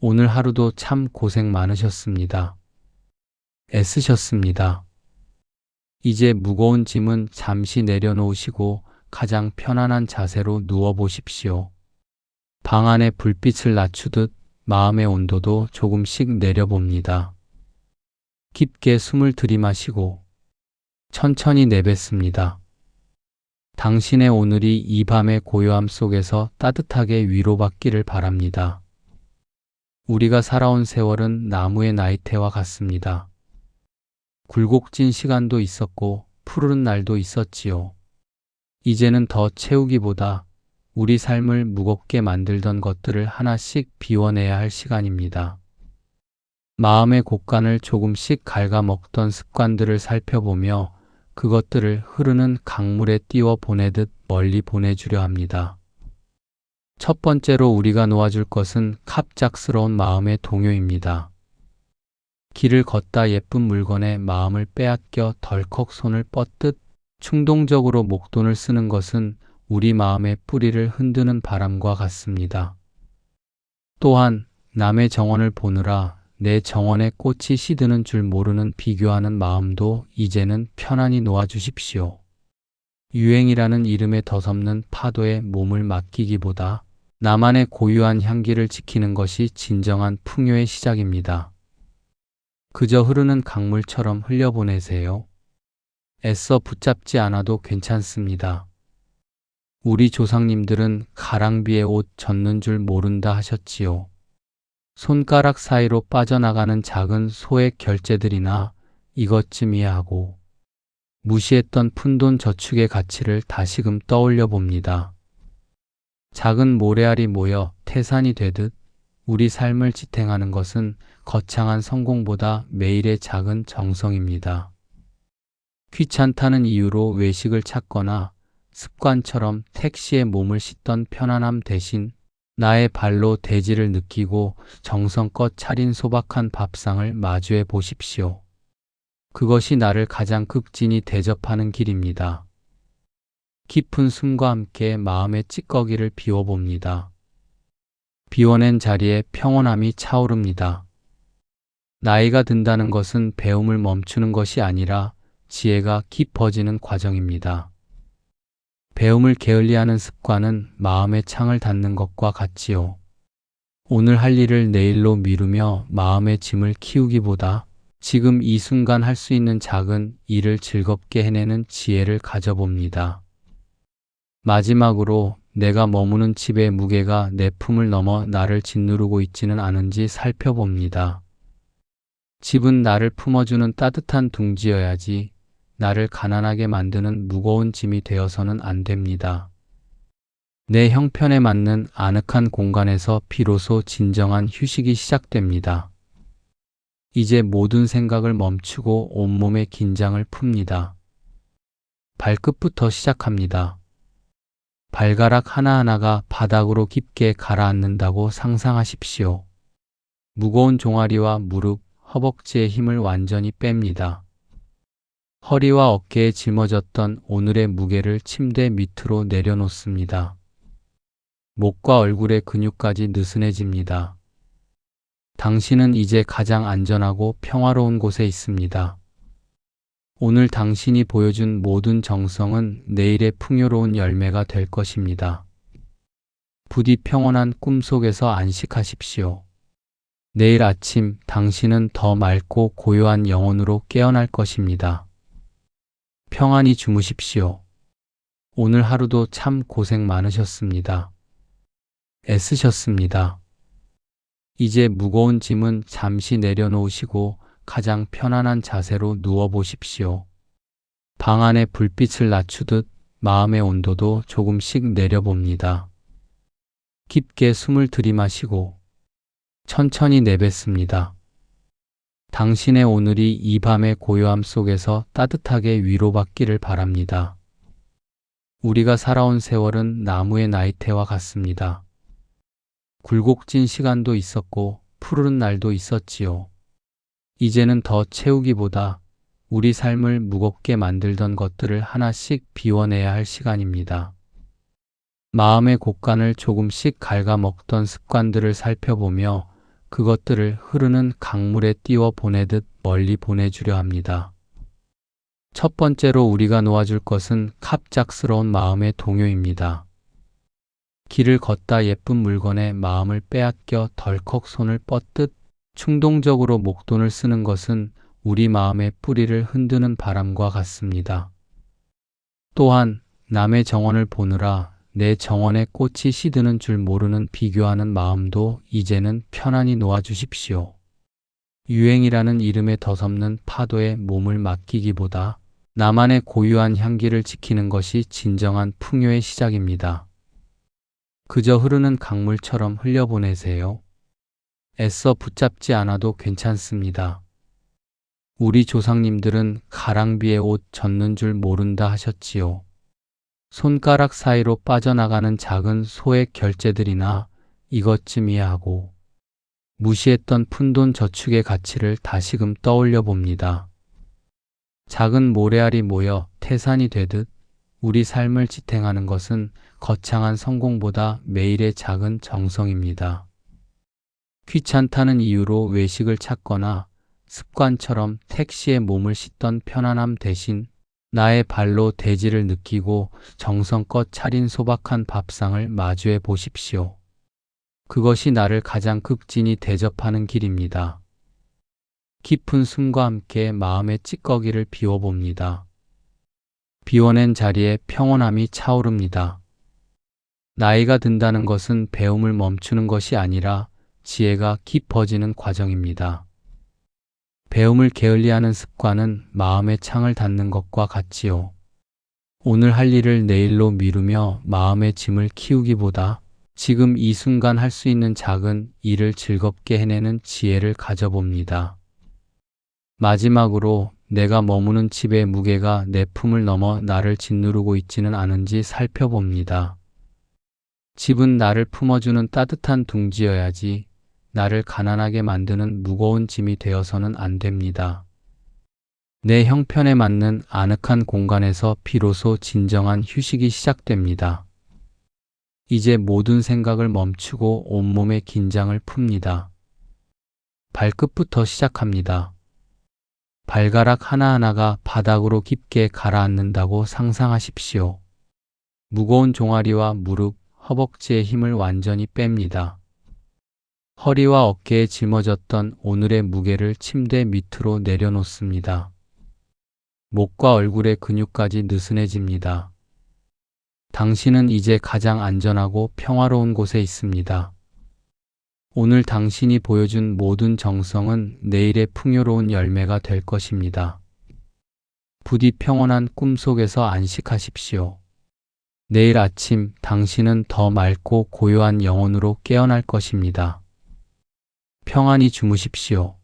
오늘 하루도 참 고생 많으셨습니다. 애쓰셨습니다. 이제 무거운 짐은 잠시 내려놓으시고 가장 편안한 자세로 누워보십시오. 방 안의 불빛을 낮추듯 마음의 온도도 조금씩 내려봅니다. 깊게 숨을 들이마시고 천천히 내뱉습니다. 당신의 오늘이 이 밤의 고요함 속에서 따뜻하게 위로받기를 바랍니다. 우리가 살아온 세월은 나무의 나이테와 같습니다. 굴곡진 시간도 있었고 푸르른 날도 있었지요. 이제는 더 채우기보다 우리 삶을 무겁게 만들던 것들을 하나씩 비워내야 할 시간입니다. 마음의 곳간을 조금씩 갉아먹던 습관들을 살펴보며 그것들을 흐르는 강물에 띄워 보내듯 멀리 보내주려 합니다. 첫 번째로 우리가 놓아줄 것은 갑작스러운 마음의 동요입니다. 길을 걷다 예쁜 물건에 마음을 빼앗겨 덜컥 손을 뻗듯 충동적으로 목돈을 쓰는 것은 우리 마음의 뿌리를 흔드는 바람과 같습니다. 또한 남의 정원을 보느라 내 정원에 꽃이 시드는 줄 모르는 비교하는 마음도 이제는 편안히 놓아주십시오. 유행이라는 이름에 더섭는 파도에 몸을 맡기기보다 나만의 고유한 향기를 지키는 것이 진정한 풍요의 시작입니다. 그저 흐르는 강물처럼 흘려보내세요. 애써 붙잡지 않아도 괜찮습니다. 우리 조상님들은 가랑비에 옷 젖는 줄 모른다 하셨지요. 손가락 사이로 빠져나가는 작은 소액 결제들이나 이것쯤이야 하고 무시했던 푼돈 저축의 가치를 다시금 떠올려 봅니다. 작은 모래알이 모여 태산이 되듯 우리 삶을 지탱하는 것은 거창한 성공보다 매일의 작은 정성입니다. 귀찮다는 이유로 외식을 찾거나 습관처럼 택시에 몸을 싣던 편안함 대신 나의 발로 대지를 느끼고 정성껏 차린 소박한 밥상을 마주해 보십시오. 그것이 나를 가장 극진히 대접하는 길입니다. 깊은 숨과 함께 마음의 찌꺼기를 비워봅니다. 비워낸 자리에 평온함이 차오릅니다. 나이가 든다는 것은 배움을 멈추는 것이 아니라 지혜가 깊어지는 과정입니다. 배움을 게을리하는 습관은 마음의 창을 닫는 것과 같지요. 오늘 할 일을 내일로 미루며 마음의 짐을 키우기보다 지금 이 순간 할 수 있는 작은 일을 즐겁게 해내는 지혜를 가져봅니다. 마지막으로 내가 머무는 집의 무게가 내 품을 넘어 나를 짓누르고 있지는 않은지 살펴봅니다. 집은 나를 품어주는 따뜻한 둥지여야지 나를 가난하게 만드는 무거운 짐이 되어서는 안 됩니다. 내 형편에 맞는 아늑한 공간에서 비로소 진정한 휴식이 시작됩니다. 이제 모든 생각을 멈추고 온몸의 긴장을 풉니다. 발끝부터 시작합니다. 발가락 하나하나가 바닥으로 깊게 가라앉는다고 상상하십시오. 무거운 종아리와 무릎, 허벅지의 힘을 완전히 뺍니다. 허리와 어깨에 짊어졌던 오늘의 무게를 침대 밑으로 내려놓습니다. 목과 얼굴의 근육까지 느슨해집니다. 당신은 이제 가장 안전하고 평화로운 곳에 있습니다. 오늘 당신이 보여준 모든 정성은 내일의 풍요로운 열매가 될 것입니다. 부디 평온한 꿈 속에서 안식하십시오. 내일 아침 당신은 더 맑고 고요한 영혼으로 깨어날 것입니다. 평안히 주무십시오. 오늘 하루도 참 고생 많으셨습니다. 애쓰셨습니다. 이제 무거운 짐은 잠시 내려놓으시고 가장 편안한 자세로 누워보십시오. 방 안의 불빛을 낮추듯 마음의 온도도 조금씩 내려봅니다. 깊게 숨을 들이마시고 천천히 내뱉습니다. 당신의 오늘이 이 밤의 고요함 속에서 따뜻하게 위로받기를 바랍니다. 우리가 살아온 세월은 나무의 나이테와 같습니다. 굴곡진 시간도 있었고 푸르른 날도 있었지요. 이제는 더 채우기보다 우리 삶을 무겁게 만들던 것들을 하나씩 비워내야 할 시간입니다. 마음의 곳간을 조금씩 갉아먹던 습관들을 살펴보며 그것들을 흐르는 강물에 띄워 보내듯 멀리 보내주려 합니다. 첫 번째로 우리가 놓아줄 것은 갑작스러운 마음의 동요입니다. 길을 걷다 예쁜 물건에 마음을 빼앗겨 덜컥 손을 뻗듯 충동적으로 목돈을 쓰는 것은 우리 마음의 뿌리를 흔드는 바람과 같습니다. 또한 남의 정원을 보느라 내 정원에 꽃이 시드는 줄 모르는 비교하는 마음도 이제는 편안히 놓아주십시오. 유행이라는 이름에 더섭는 파도에 몸을 맡기기보다 나만의 고유한 향기를 지키는 것이 진정한 풍요의 시작입니다. 그저 흐르는 강물처럼 흘려보내세요. 애써 붙잡지 않아도 괜찮습니다. 우리 조상님들은 가랑비에 옷 젖는 줄 모른다 하셨지요. 손가락 사이로 빠져나가는 작은 소액 결제들이나 이것쯤이야 하고 무시했던 푼돈 저축의 가치를 다시금 떠올려 봅니다. 작은 모래알이 모여 태산이 되듯 우리 삶을 지탱하는 것은 거창한 성공보다 매일의 작은 정성입니다. 귀찮다는 이유로 외식을 찾거나 습관처럼 택시에 몸을 싣던 편안함 대신 나의 발로 대지를 느끼고 정성껏 차린 소박한 밥상을 마주해 보십시오. 그것이 나를 가장 극진히 대접하는 길입니다. 깊은 숨과 함께 마음의 찌꺼기를 비워봅니다. 비워낸 자리에 평온함이 차오릅니다. 나이가 든다는 것은 배움을 멈추는 것이 아니라 지혜가 깊어지는 과정입니다. 배움을 게을리하는 습관은 마음의 창을 닫는 것과 같지요. 오늘 할 일을 내일로 미루며 마음의 짐을 키우기보다 지금 이 순간 할 수 있는 작은 일을 즐겁게 해내는 지혜를 가져봅니다. 마지막으로 내가 머무는 집의 무게가 내 품을 넘어 나를 짓누르고 있지는 않은지 살펴봅니다. 집은 나를 품어주는 따뜻한 둥지여야지 나를 가난하게 만드는 무거운 짐이 되어서는 안 됩니다. 내 형편에 맞는 아늑한 공간에서 비로소 진정한 휴식이 시작됩니다. 이제 모든 생각을 멈추고 온몸의 긴장을 풉니다. 발끝부터 시작합니다. 발가락 하나하나가 바닥으로 깊게 가라앉는다고 상상하십시오. 무거운 종아리와 무릎, 허벅지의 힘을 완전히 뺍니다. 허리와 어깨에 짊어졌던 오늘의 무게를 침대 밑으로 내려놓습니다. 목과 얼굴의 근육까지 느슨해집니다. 당신은 이제 가장 안전하고 평화로운 곳에 있습니다. 오늘 당신이 보여준 모든 정성은 내일의 풍요로운 열매가 될 것입니다. 부디 평온한 꿈 속에서 안식하십시오. 내일 아침 당신은 더 맑고 고요한 영혼으로 깨어날 것입니다. 평안히 주무십시오.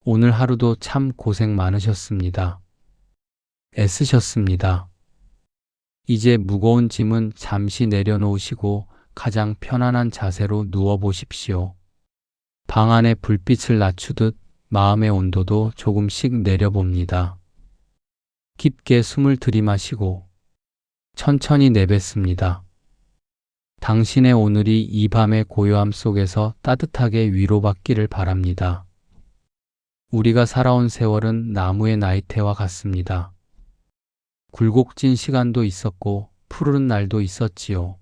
오늘 하루도 참 고생 많으셨습니다. 애쓰셨습니다. 이제 무거운 짐은 잠시 내려놓으시고 가장 편안한 자세로 누워보십시오. 방 안의 불빛을 낮추듯 마음의 온도도 조금씩 내려봅니다. 깊게 숨을 들이마시고 천천히 내뱉습니다. 당신의 오늘이 이 밤의 고요함 속에서 따뜻하게 위로받기를 바랍니다. 우리가 살아온 세월은 나무의 나이테와 같습니다. 굴곡진 시간도 있었고 푸르른 날도 있었지요.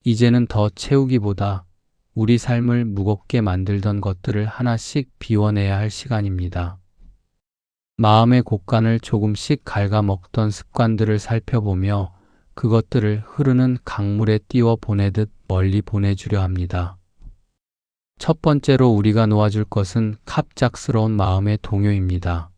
이제는 더 채우기보다 우리 삶을 무겁게 만들던 것들을 하나씩 비워내야 할 시간입니다. 마음의 곳간을 조금씩 갉아먹던 습관들을 살펴보며 그것들을 흐르는 강물에 띄워 보내듯 멀리 보내주려 합니다. 첫 번째로 우리가 놓아줄 것은 갑작스러운 마음의 동요입니다.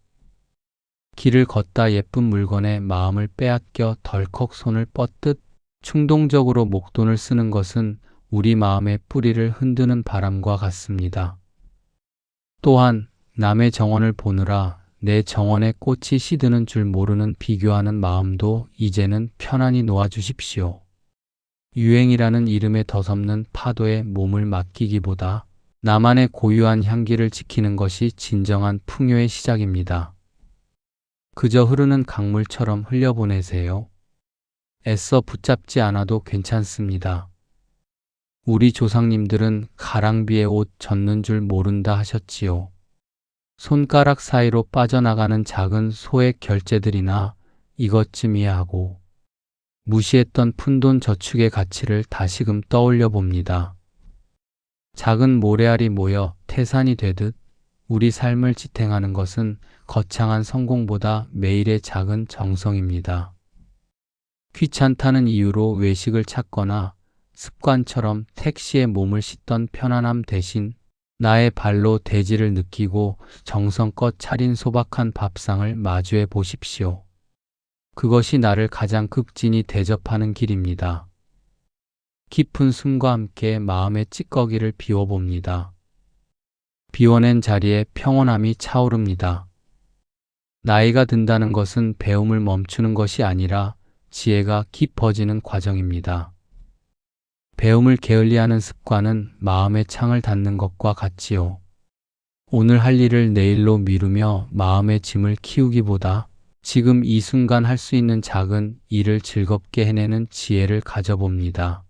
길을 걷다 예쁜 물건에 마음을 빼앗겨 덜컥 손을 뻗듯 충동적으로 목돈을 쓰는 것은 우리 마음의 뿌리를 흔드는 바람과 같습니다. 또한 남의 정원을 보느라 내 정원에 꽃이 시드는 줄 모르는 비교하는 마음도 이제는 편안히 놓아주십시오. 유행이라는 이름에 더섭는 파도에 몸을 맡기기보다 나만의 고유한 향기를 지키는 것이 진정한 풍요의 시작입니다. 그저 흐르는 강물처럼 흘려보내세요. 애써 붙잡지 않아도 괜찮습니다. 우리 조상님들은 가랑비에 옷 젖는 줄 모른다 하셨지요. 손가락 사이로 빠져나가는 작은 소액 결제들이나 이것쯤이야 하고 무시했던 푼돈 저축의 가치를 다시금 떠올려 봅니다. 작은 모래알이 모여 태산이 되듯 우리 삶을 지탱하는 것은 거창한 성공보다 매일의 작은 정성입니다. 귀찮다는 이유로 외식을 찾거나 습관처럼 택시에 몸을 싣던 편안함 대신 나의 발로 대지를 느끼고 정성껏 차린 소박한 밥상을 마주해 보십시오. 그것이 나를 가장 극진히 대접하는 길입니다. 깊은 숨과 함께 마음의 찌꺼기를 비워봅니다. 비워낸 자리에 평온함이 차오릅니다. 나이가 든다는 것은 배움을 멈추는 것이 아니라 지혜가 깊어지는 과정입니다. 배움을 게을리하는 습관은 마음의 창을 닫는 것과 같지요. 오늘 할 일을 내일로 미루며 마음의 짐을 키우기보다 지금 이 순간 할 수 있는 작은 일을 즐겁게 해내는 지혜를 가져봅니다.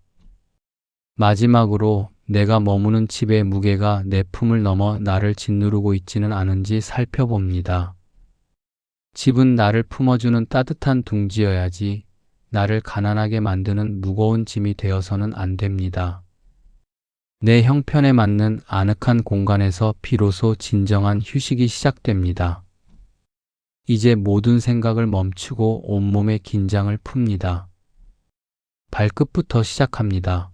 마지막으로 내가 머무는 집의 무게가 내 품을 넘어 나를 짓누르고 있지는 않은지 살펴봅니다. 집은 나를 품어주는 따뜻한 둥지여야지 나를 가난하게 만드는 무거운 짐이 되어서는 안 됩니다. 내 형편에 맞는 아늑한 공간에서 비로소 진정한 휴식이 시작됩니다. 이제 모든 생각을 멈추고 온몸의 긴장을 풉니다. 발끝부터 시작합니다.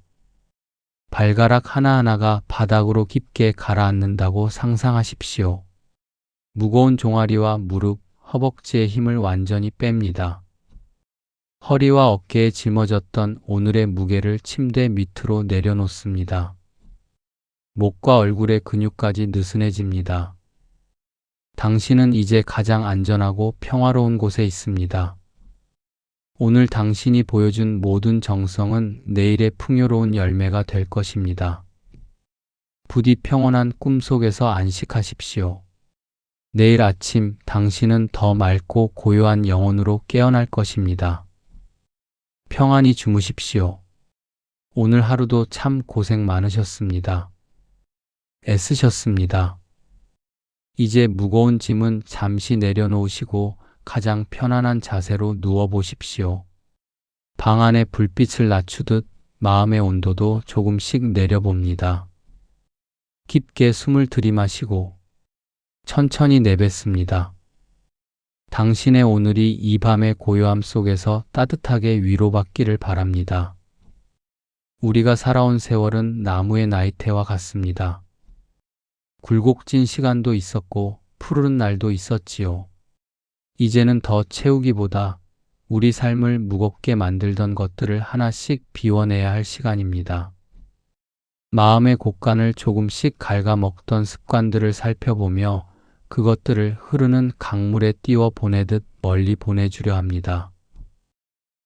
발가락 하나하나가 바닥으로 깊게 가라앉는다고 상상하십시오. 무거운 종아리와 무릎, 허벅지의 힘을 완전히 뺍니다. 허리와 어깨에 짊어졌던 오늘의 무게를 침대 밑으로 내려놓습니다. 목과 얼굴의 근육까지 느슨해집니다. 당신은 이제 가장 안전하고 평화로운 곳에 있습니다. 오늘 당신이 보여준 모든 정성은 내일의 풍요로운 열매가 될 것입니다. 부디 평온한 꿈 속에서 안식하십시오. 내일 아침 당신은 더 맑고 고요한 영혼으로 깨어날 것입니다. 평안히 주무십시오. 오늘 하루도 참 고생 많으셨습니다. 애쓰셨습니다. 이제 무거운 짐은 잠시 내려놓으시고 가장 편안한 자세로 누워보십시오. 방 안의 불빛을 낮추듯 마음의 온도도 조금씩 내려봅니다. 깊게 숨을 들이마시고 천천히 내뱉습니다. 당신의 오늘이 이 밤의 고요함 속에서 따뜻하게 위로받기를 바랍니다. 우리가 살아온 세월은 나무의 나이테와 같습니다. 굴곡진 시간도 있었고 푸르른 날도 있었지요. 이제는 더 채우기보다 우리 삶을 무겁게 만들던 것들을 하나씩 비워내야 할 시간입니다. 마음의 곳간을 조금씩 갉아먹던 습관들을 살펴보며 그것들을 흐르는 강물에 띄워 보내듯 멀리 보내주려 합니다.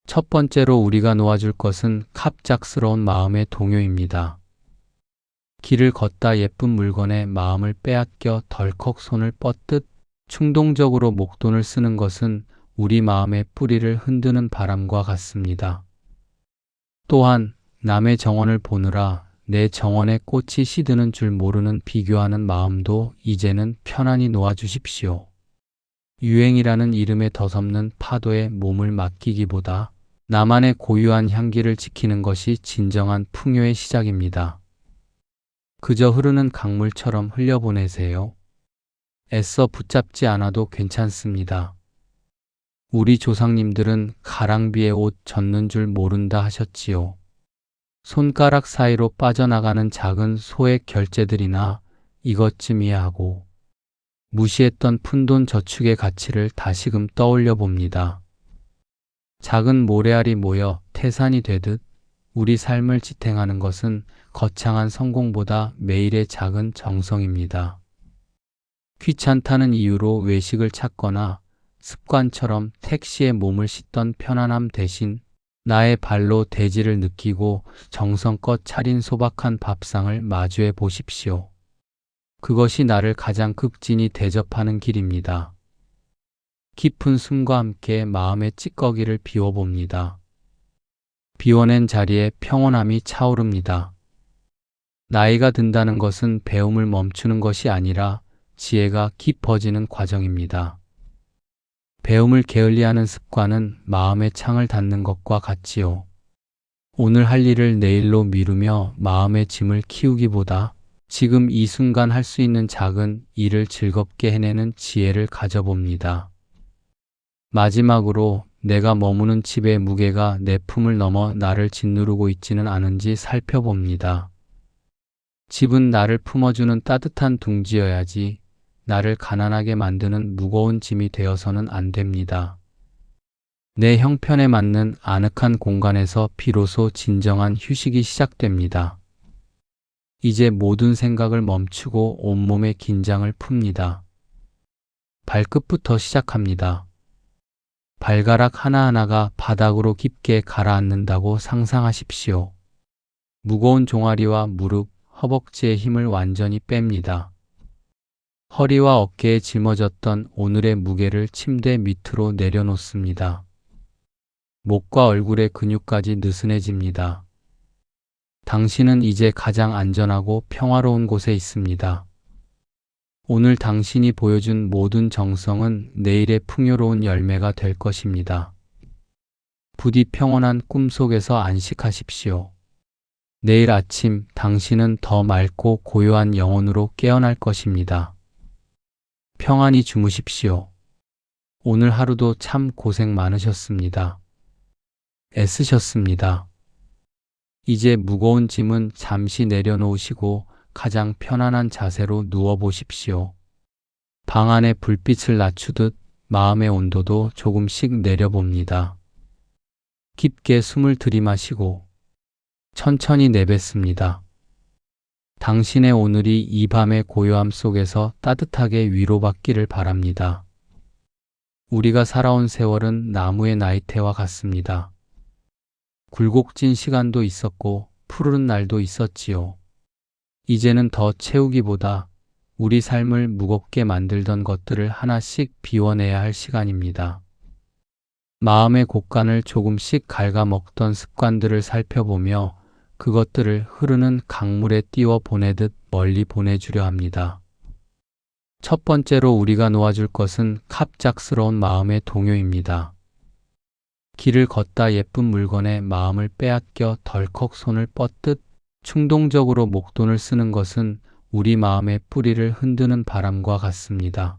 첫 번째로 우리가 놓아줄 것은 갑작스러운 마음의 동요입니다. 길을 걷다 예쁜 물건에 마음을 빼앗겨 덜컥 손을 뻗듯 충동적으로 목돈을 쓰는 것은 우리 마음의 뿌리를 흔드는 바람과 같습니다. 또한 남의 정원을 보느라 내 정원에 꽃이 시드는 줄 모르는 비교하는 마음도 이제는 편안히 놓아주십시오. 유행이라는 이름에 더섭는 파도에 몸을 맡기기보다 나만의 고유한 향기를 지키는 것이 진정한 풍요의 시작입니다. 그저 흐르는 강물처럼 흘려보내세요. 애써 붙잡지 않아도 괜찮습니다. 우리 조상님들은 가랑비에 옷 젖는 줄 모른다 하셨지요. 손가락 사이로 빠져나가는 작은 소액 결제들이나 이것쯤이야 하고 무시했던 푼돈 저축의 가치를 다시금 떠올려 봅니다. 작은 모래알이 모여 태산이 되듯 우리 삶을 지탱하는 것은 거창한 성공보다 매일의 작은 정성입니다. 귀찮다는 이유로 외식을 찾거나 습관처럼 택시에 몸을 싣던 편안함 대신 나의 발로 대지를 느끼고 정성껏 차린 소박한 밥상을 마주해 보십시오. 그것이 나를 가장 극진히 대접하는 길입니다. 깊은 숨과 함께 마음의 찌꺼기를 비워봅니다. 비워낸 자리에 평온함이 차오릅니다. 나이가 든다는 것은 배움을 멈추는 것이 아니라 지혜가 깊어지는 과정입니다. 배움을 게을리하는 습관은 마음의 창을 닫는 것과 같지요. 오늘 할 일을 내일로 미루며 마음의 짐을 키우기보다 지금 이 순간 할 수 있는 작은 일을 즐겁게 해내는 지혜를 가져봅니다. 마지막으로 내가 머무는 집의 무게가 내 품을 넘어 나를 짓누르고 있지는 않은지 살펴봅니다. 집은 나를 품어주는 따뜻한 둥지여야지 나를 가난하게 만드는 무거운 짐이 되어서는 안 됩니다. 내 형편에 맞는 아늑한 공간에서 비로소 진정한 휴식이 시작됩니다. 이제 모든 생각을 멈추고 온몸의 긴장을 풉니다. 발끝부터 시작합니다. 발가락 하나하나가 바닥으로 깊게 가라앉는다고 상상하십시오. 무거운 종아리와 무릎, 허벅지의 힘을 완전히 뺍니다. 허리와 어깨에 짊어졌던 오늘의 무게를 침대 밑으로 내려놓습니다. 목과 얼굴의 근육까지 느슨해집니다. 당신은 이제 가장 안전하고 평화로운 곳에 있습니다. 오늘 당신이 보여준 모든 정성은 내일의 풍요로운 열매가 될 것입니다. 부디 평온한 꿈 속에서 안식하십시오. 내일 아침 당신은 더 맑고 고요한 영혼으로 깨어날 것입니다. 평안히 주무십시오. 오늘 하루도 참 고생 많으셨습니다. 애쓰셨습니다. 이제 무거운 짐은 잠시 내려놓으시고 가장 편안한 자세로 누워보십시오. 방 안의 불빛을 낮추듯 마음의 온도도 조금씩 내려봅니다. 깊게 숨을 들이마시고 천천히 내뱉습니다. 당신의 오늘이 이 밤의 고요함 속에서 따뜻하게 위로받기를 바랍니다. 우리가 살아온 세월은 나무의 나이테와 같습니다. 굴곡진 시간도 있었고 푸르른 날도 있었지요. 이제는 더 채우기보다 우리 삶을 무겁게 만들던 것들을 하나씩 비워내야 할 시간입니다. 마음의 곳간을 조금씩 갉아먹던 습관들을 살펴보며 그것들을 흐르는 강물에 띄워 보내듯 멀리 보내주려 합니다. 첫 번째로 우리가 놓아줄 것은 갑작스러운 마음의 동요입니다. 길을 걷다 예쁜 물건에 마음을 빼앗겨 덜컥 손을 뻗듯 충동적으로 목돈을 쓰는 것은 우리 마음의 뿌리를 흔드는 바람과 같습니다.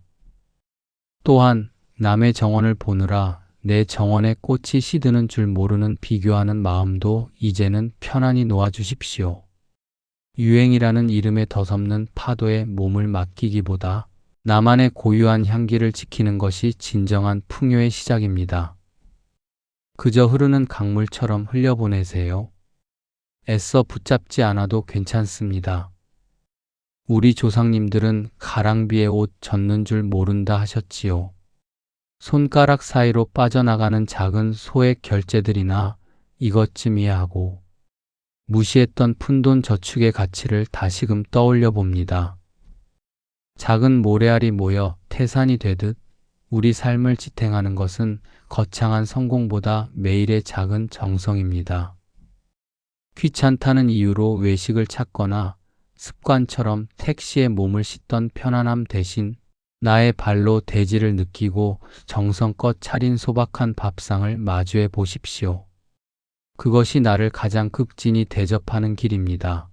또한 남의 정원을 보느라 내 정원에 꽃이 시드는 줄 모르는 비교하는 마음도 이제는 편안히 놓아주십시오. 유행이라는 이름에 더섭는 파도에 몸을 맡기기보다 나만의 고유한 향기를 지키는 것이 진정한 풍요의 시작입니다. 그저 흐르는 강물처럼 흘려보내세요. 애써 붙잡지 않아도 괜찮습니다. 우리 조상님들은 가랑비에 옷 젖는 줄 모른다 하셨지요. 손가락 사이로 빠져나가는 작은 소액 결제들이나 이것쯤이야 하고 무시했던 푼돈 저축의 가치를 다시금 떠올려 봅니다. 작은 모래알이 모여 태산이 되듯 우리 삶을 지탱하는 것은 거창한 성공보다 매일의 작은 정성입니다. 귀찮다는 이유로 외식을 찾거나 습관처럼 택시에 몸을 싣던 편안함 대신 나의 발로 대지를 느끼고 정성껏 차린 소박한 밥상을 마주해 보십시오. 그것이 나를 가장 극진히 대접하는 길입니다.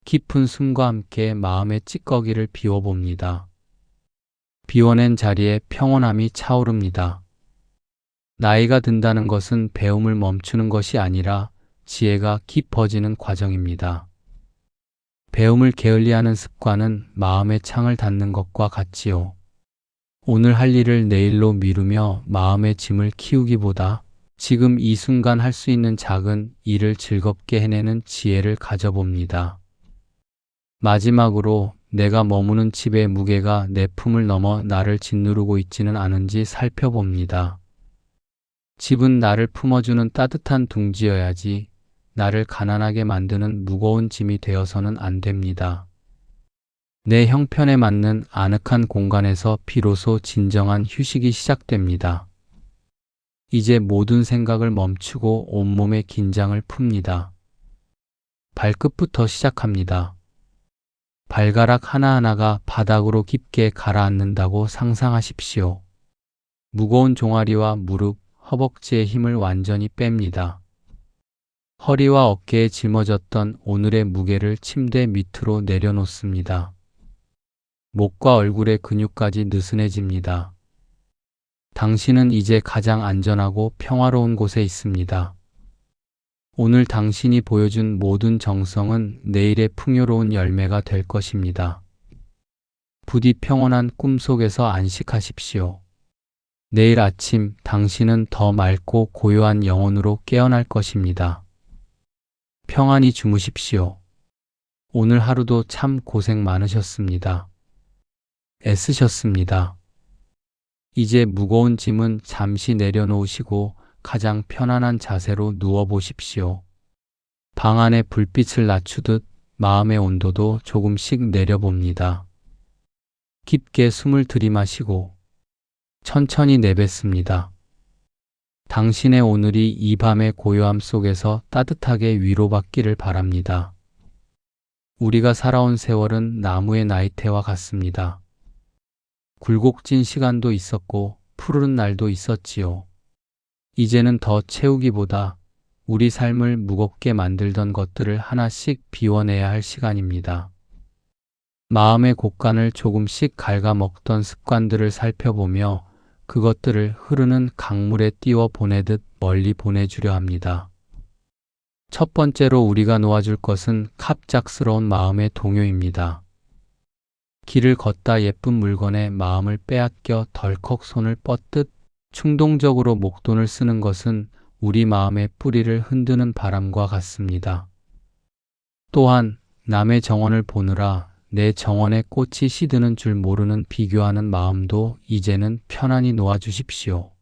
깊은 숨과 함께 마음의 찌꺼기를 비워봅니다. 비워낸 자리에 평온함이 차오릅니다. 나이가 든다는 것은 배움을 멈추는 것이 아니라 지혜가 깊어지는 과정입니다. 배움을 게을리하는 습관은 마음의 창을 닫는 것과 같지요. 오늘 할 일을 내일로 미루며 마음의 짐을 키우기보다 지금 이 순간 할 수 있는 작은 일을 즐겁게 해내는 지혜를 가져봅니다. 마지막으로 내가 머무는 집의 무게가 내 품을 넘어 나를 짓누르고 있지는 않은지 살펴봅니다. 집은 나를 품어주는 따뜻한 둥지여야지 나를 가난하게 만드는 무거운 짐이 되어서는 안 됩니다. 내 형편에 맞는 아늑한 공간에서 비로소 진정한 휴식이 시작됩니다. 이제 모든 생각을 멈추고 온몸의 긴장을 풉니다. 발끝부터 시작합니다. 발가락 하나하나가 바닥으로 깊게 가라앉는다고 상상하십시오. 무거운 종아리와 무릎, 허벅지의 힘을 완전히 뺍니다. 허리와 어깨에 짊어졌던 오늘의 무게를 침대 밑으로 내려놓습니다. 목과 얼굴의 근육까지 느슨해집니다. 당신은 이제 가장 안전하고 평화로운 곳에 있습니다. 오늘 당신이 보여준 모든 정성은 내일의 풍요로운 열매가 될 것입니다. 부디 평온한 꿈 속에서 안식하십시오. 내일 아침 당신은 더 맑고 고요한 영혼으로 깨어날 것입니다. 평안히 주무십시오. 오늘 하루도 참 고생 많으셨습니다. 애쓰셨습니다. 이제 무거운 짐은 잠시 내려놓으시고 가장 편안한 자세로 누워보십시오. 방 안의 불빛을 낮추듯 마음의 온도도 조금씩 내려봅니다. 깊게 숨을 들이마시고 천천히 내뱉습니다. 당신의 오늘이 이 밤의 고요함 속에서 따뜻하게 위로받기를 바랍니다. 우리가 살아온 세월은 나무의 나이테와 같습니다. 굴곡진 시간도 있었고 푸르른 날도 있었지요. 이제는 더 채우기보다 우리 삶을 무겁게 만들던 것들을 하나씩 비워내야 할 시간입니다. 마음의 곳간을 조금씩 갉아먹던 습관들을 살펴보며 그것들을 흐르는 강물에 띄워 보내듯 멀리 보내주려 합니다. 첫 번째로 우리가 놓아줄 것은 갑작스러운 마음의 동요입니다. 길을 걷다 예쁜 물건에 마음을 빼앗겨 덜컥 손을 뻗듯 충동적으로 목돈을 쓰는 것은 우리 마음의 뿌리를 흔드는 바람과 같습니다. 또한 남의 정원을 보느라 내 정원에 꽃이 시드는 줄 모르는 비교하는 마음도 이제는 편안히 놓아주십시오.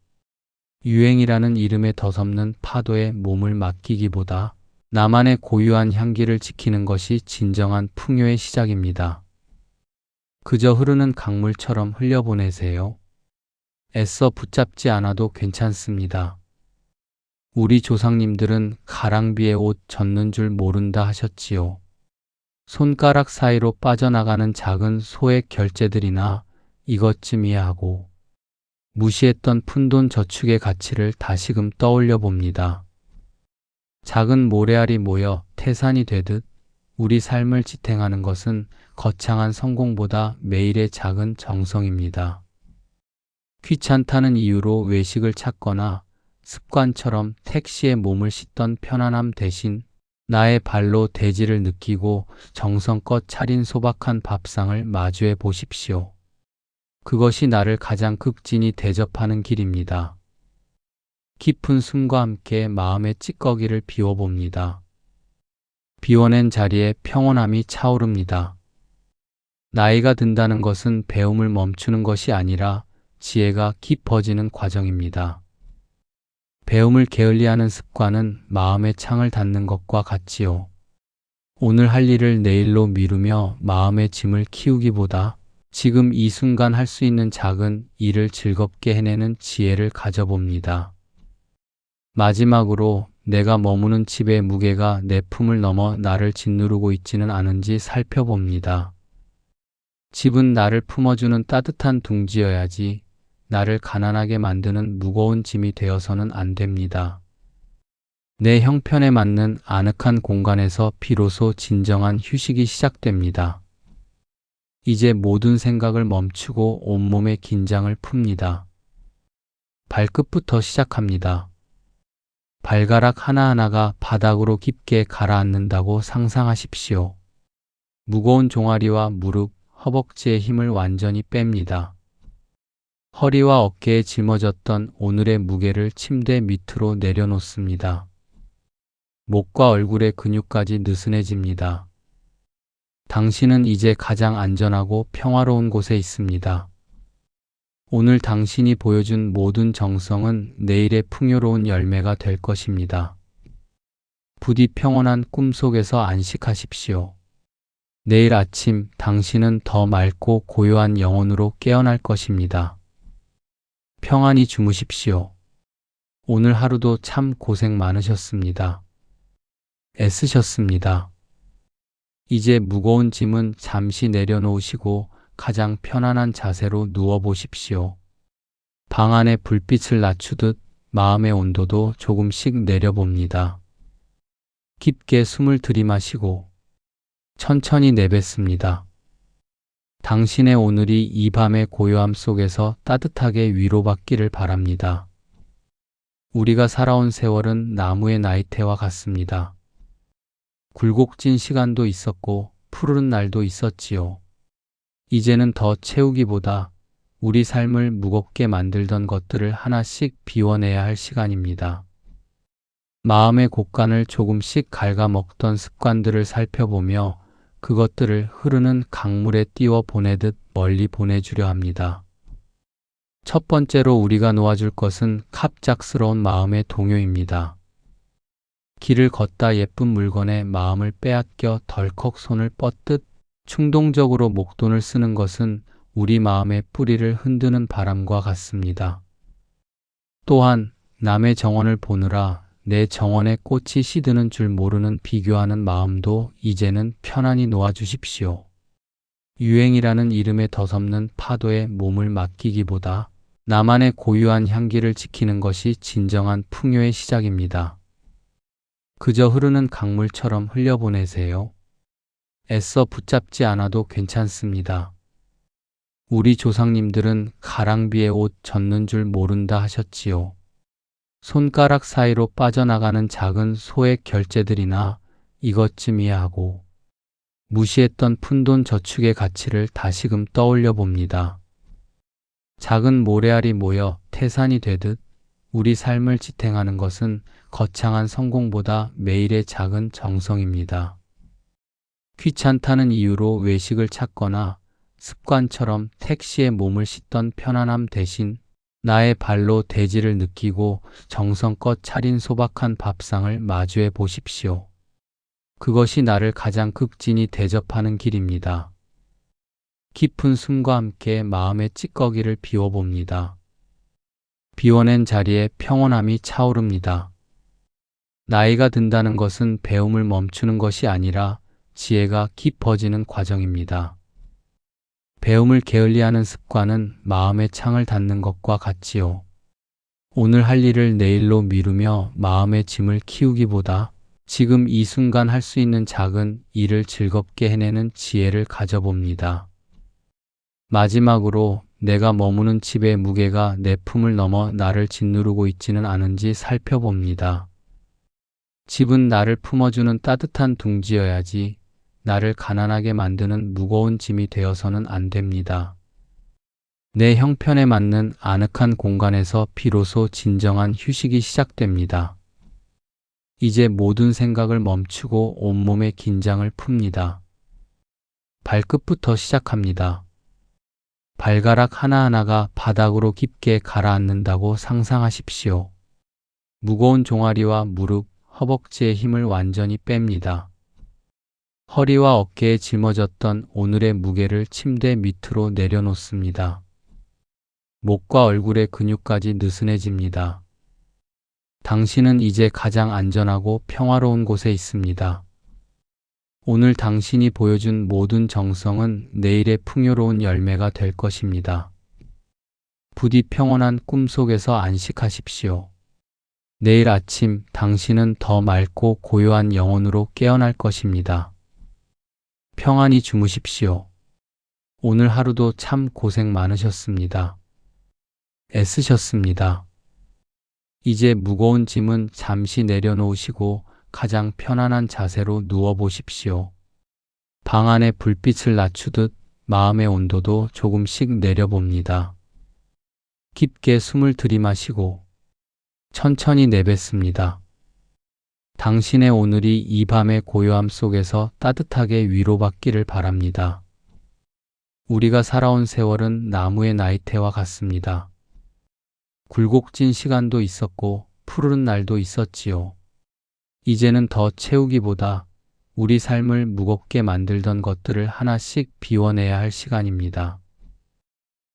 유행이라는 이름에 더섭는 파도에 몸을 맡기기보다 나만의 고유한 향기를 지키는 것이 진정한 풍요의 시작입니다. 그저 흐르는 강물처럼 흘려보내세요. 애써 붙잡지 않아도 괜찮습니다. 우리 조상님들은 가랑비에 옷 젖는 줄 모른다 하셨지요. 손가락 사이로 빠져나가는 작은 소액 결제들이나 이것쯤이야 하고 무시했던 푼돈 저축의 가치를 다시금 떠올려 봅니다. 작은 모래알이 모여 태산이 되듯 우리 삶을 지탱하는 것은 거창한 성공보다 매일의 작은 정성입니다. 귀찮다는 이유로 외식을 찾거나 습관처럼 택시에 몸을 싣던 편안함 대신 나의 발로 대지를 느끼고 정성껏 차린 소박한 밥상을 마주해 보십시오. 그것이 나를 가장 극진히 대접하는 길입니다. 깊은 숨과 함께 마음의 찌꺼기를 비워봅니다. 비워낸 자리에 평온함이 차오릅니다. 나이가 든다는 것은 배움을 멈추는 것이 아니라 지혜가 깊어지는 과정입니다. 배움을 게을리하는 습관은 마음의 창을 닫는 것과 같지요. 오늘 할 일을 내일로 미루며 마음의 짐을 키우기보다 지금 이 순간 할 수 있는 작은 일을 즐겁게 해내는 지혜를 가져봅니다. 마지막으로 내가 머무는 집의 무게가 내 품을 넘어 나를 짓누르고 있지는 않은지 살펴봅니다. 집은 나를 품어주는 따뜻한 둥지여야지 나를 가난하게 만드는 무거운 짐이 되어서는 안 됩니다. 내 형편에 맞는 아늑한 공간에서 비로소 진정한 휴식이 시작됩니다. 이제 모든 생각을 멈추고 온몸의 긴장을 풉니다. 발끝부터 시작합니다. 발가락 하나하나가 바닥으로 깊게 가라앉는다고 상상하십시오. 무거운 종아리와 무릎, 허벅지의 힘을 완전히 뺍니다. 허리와 어깨에 짊어졌던 오늘의 무게를 침대 밑으로 내려놓습니다. 목과 얼굴의 근육까지 느슨해집니다. 당신은 이제 가장 안전하고 평화로운 곳에 있습니다. 오늘 당신이 보여준 모든 정성은 내일의 풍요로운 열매가 될 것입니다. 부디 평온한 꿈 속에서 안식하십시오. 내일 아침 당신은 더 맑고 고요한 영혼으로 깨어날 것입니다. 평안히 주무십시오. 오늘 하루도 참 고생 많으셨습니다. 애쓰셨습니다. 이제 무거운 짐은 잠시 내려놓으시고 가장 편안한 자세로 누워 보십시오. 방 안의 불빛을 낮추듯 마음의 온도도 조금씩 내려봅니다. 깊게 숨을 들이마시고 천천히 내뱉습니다. 당신의 오늘이 이 밤의 고요함 속에서 따뜻하게 위로받기를 바랍니다. 우리가 살아온 세월은 나무의 나이테와 같습니다. 굴곡진 시간도 있었고 푸르른 날도 있었지요. 이제는 더 채우기보다 우리 삶을 무겁게 만들던 것들을 하나씩 비워내야 할 시간입니다. 마음의 곳간을 조금씩 갉아먹던 습관들을 살펴보며 그것들을 흐르는 강물에 띄워 보내듯 멀리 보내주려 합니다. 첫 번째로 우리가 놓아줄 것은 갑작스러운 마음의 동요입니다. 길을 걷다 예쁜 물건에 마음을 빼앗겨 덜컥 손을 뻗듯 충동적으로 목돈을 쓰는 것은 우리 마음의 뿌리를 흔드는 바람과 같습니다. 또한 남의 정원을 보느라 내 정원에 꽃이 시드는 줄 모르는 비교하는 마음도 이제는 편안히 놓아주십시오. 유행이라는 이름에 더섭는 파도에 몸을 맡기기보다 나만의 고유한 향기를 지키는 것이 진정한 풍요의 시작입니다. 그저 흐르는 강물처럼 흘려보내세요. 애써 붙잡지 않아도 괜찮습니다. 우리 조상님들은 가랑비에 옷 젖는 줄 모른다 하셨지요. 손가락 사이로 빠져나가는 작은 소액 결제들이나 이것쯤이야 하고 무시했던 푼돈 저축의 가치를 다시금 떠올려 봅니다. 작은 모래알이 모여 태산이 되듯 우리 삶을 지탱하는 것은 거창한 성공보다 매일의 작은 정성입니다. 귀찮다는 이유로 외식을 찾거나 습관처럼 택시에 몸을 싣던 편안함 대신 나의 발로 대지를 느끼고 정성껏 차린 소박한 밥상을 마주해 보십시오. 그것이 나를 가장 극진히 대접하는 길입니다. 깊은 숨과 함께 마음의 찌꺼기를 비워봅니다. 비워낸 자리에 평온함이 차오릅니다. 나이가 든다는 것은 배움을 멈추는 것이 아니라 지혜가 깊어지는 과정입니다. 배움을 게을리하는 습관은 마음의 창을 닫는 것과 같지요. 오늘 할 일을 내일로 미루며 마음의 짐을 키우기보다 지금 이 순간 할 수 있는 작은 일을 즐겁게 해내는 지혜를 가져봅니다. 마지막으로 내가 머무는 집의 무게가 내 품을 넘어 나를 짓누르고 있지는 않은지 살펴봅니다. 집은 나를 품어주는 따뜻한 둥지여야지 나를 가난하게 만드는 무거운 짐이 되어서는 안 됩니다. 내 형편에 맞는 아늑한 공간에서 비로소 진정한 휴식이 시작됩니다. 이제 모든 생각을 멈추고 온몸의 긴장을 풉니다. 발끝부터 시작합니다. 발가락 하나하나가 바닥으로 깊게 가라앉는다고 상상하십시오. 무거운 종아리와 무릎, 허벅지의 힘을 완전히 뺍니다. 허리와 어깨에 짊어졌던 오늘의 무게를 침대 밑으로 내려놓습니다. 목과 얼굴의 근육까지 느슨해집니다. 당신은 이제 가장 안전하고 평화로운 곳에 있습니다. 오늘 당신이 보여준 모든 정성은 내일의 풍요로운 열매가 될 것입니다. 부디 평온한 꿈 속에서 안식하십시오. 내일 아침 당신은 더 맑고 고요한 영혼으로 깨어날 것입니다. 평안히 주무십시오. 오늘 하루도 참 고생 많으셨습니다. 애쓰셨습니다. 이제 무거운 짐은 잠시 내려놓으시고 가장 편안한 자세로 누워 보십시오. 방 안의 불빛을 낮추듯 마음의 온도도 조금씩 내려봅니다. 깊게 숨을 들이마시고 천천히 내뱉습니다. 당신의 오늘이 이 밤의 고요함 속에서 따뜻하게 위로받기를 바랍니다. 우리가 살아온 세월은 나무의 나이테와 같습니다. 굴곡진 시간도 있었고 푸르른 날도 있었지요. 이제는 더 채우기보다 우리 삶을 무겁게 만들던 것들을 하나씩 비워내야 할 시간입니다.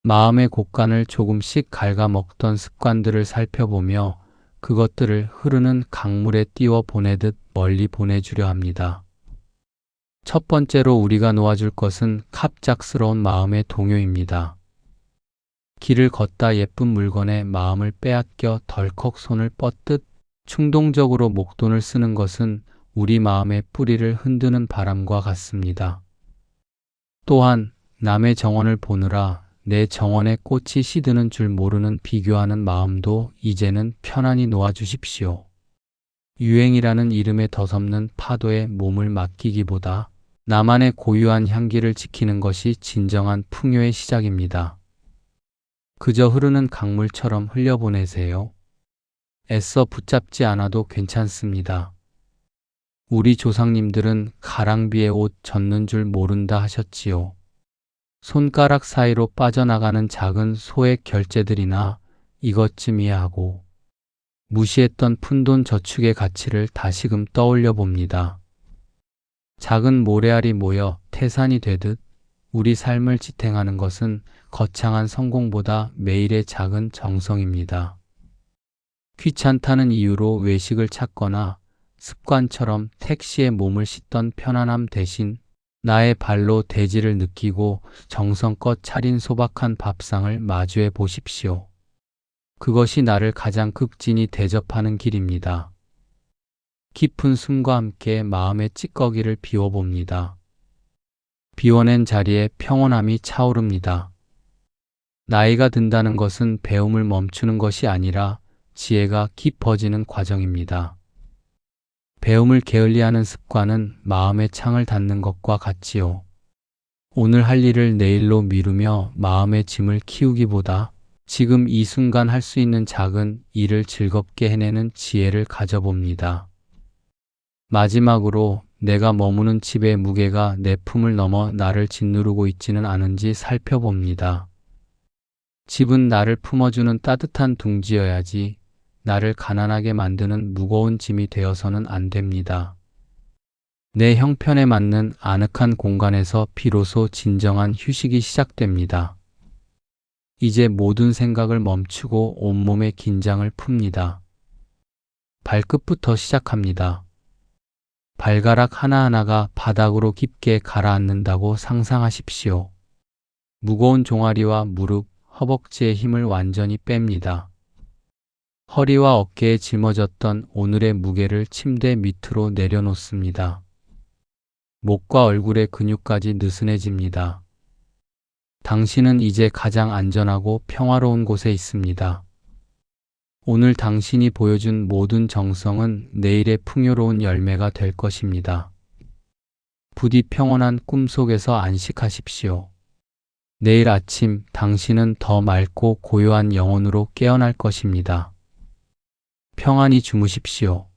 마음의 곳간을 조금씩 갉아먹던 습관들을 살펴보며 그것들을 흐르는 강물에 띄워 보내듯 멀리 보내주려 합니다. 첫 번째로 우리가 놓아줄 것은 갑작스러운 마음의 동요입니다. 길을 걷다 예쁜 물건에 마음을 빼앗겨 덜컥 손을 뻗듯 충동적으로 목돈을 쓰는 것은 우리 마음의 뿌리를 흔드는 바람과 같습니다. 또한 남의 정원을 보느라 내 정원에 꽃이 시드는 줄 모르는 비교하는 마음도 이제는 편안히 놓아주십시오. 유행이라는 이름에 더섭는 파도에 몸을 맡기기보다 나만의 고유한 향기를 지키는 것이 진정한 풍요의 시작입니다. 그저 흐르는 강물처럼 흘려보내세요. 애써 붙잡지 않아도 괜찮습니다. 우리 조상님들은 가랑비에 옷 젖는 줄 모른다 하셨지요. 손가락 사이로 빠져나가는 작은 소액 결제들이나 이것쯤이야 하고 무시했던 푼돈 저축의 가치를 다시금 떠올려 봅니다. 작은 모래알이 모여 태산이 되듯 우리 삶을 지탱하는 것은 거창한 성공보다 매일의 작은 정성입니다. 귀찮다는 이유로 외식을 찾거나 습관처럼 택시에 몸을 싣던 편안함 대신 나의 발로 대지를 느끼고 정성껏 차린 소박한 밥상을 마주해 보십시오. 그것이 나를 가장 극진히 대접하는 길입니다. 깊은 숨과 함께 마음의 찌꺼기를 비워봅니다. 비워낸 자리에 평온함이 차오릅니다. 나이가 든다는 것은 배움을 멈추는 것이 아니라 지혜가 깊어지는 과정입니다. 배움을 게을리하는 습관은 마음의 창을 닫는 것과 같지요. 오늘 할 일을 내일로 미루며 마음의 짐을 키우기보다 지금 이 순간 할 수 있는 작은 일을 즐겁게 해내는 지혜를 가져봅니다. 마지막으로 내가 머무는 집의 무게가 내 품을 넘어 나를 짓누르고 있지는 않은지 살펴봅니다. 집은 나를 품어주는 따뜻한 둥지여야지 나를 가난하게 만드는 무거운 짐이 되어서는 안 됩니다. 내 형편에 맞는 아늑한 공간에서 비로소 진정한 휴식이 시작됩니다. 이제 모든 생각을 멈추고 온몸의 긴장을 풉니다. 발끝부터 시작합니다. 발가락 하나하나가 바닥으로 깊게 가라앉는다고 상상하십시오. 무거운 종아리와 무릎, 허벅지의 힘을 완전히 뺍니다. 허리와 어깨에 짊어졌던 오늘의 무게를 침대 밑으로 내려놓습니다. 목과 얼굴의 근육까지 느슨해집니다. 당신은 이제 가장 안전하고 평화로운 곳에 있습니다. 오늘 당신이 보여준 모든 정성은 내일의 풍요로운 열매가 될 것입니다. 부디 평온한 꿈 속에서 안식하십시오. 내일 아침 당신은 더 맑고 고요한 영혼으로 깨어날 것입니다. 평안히 주무십시오.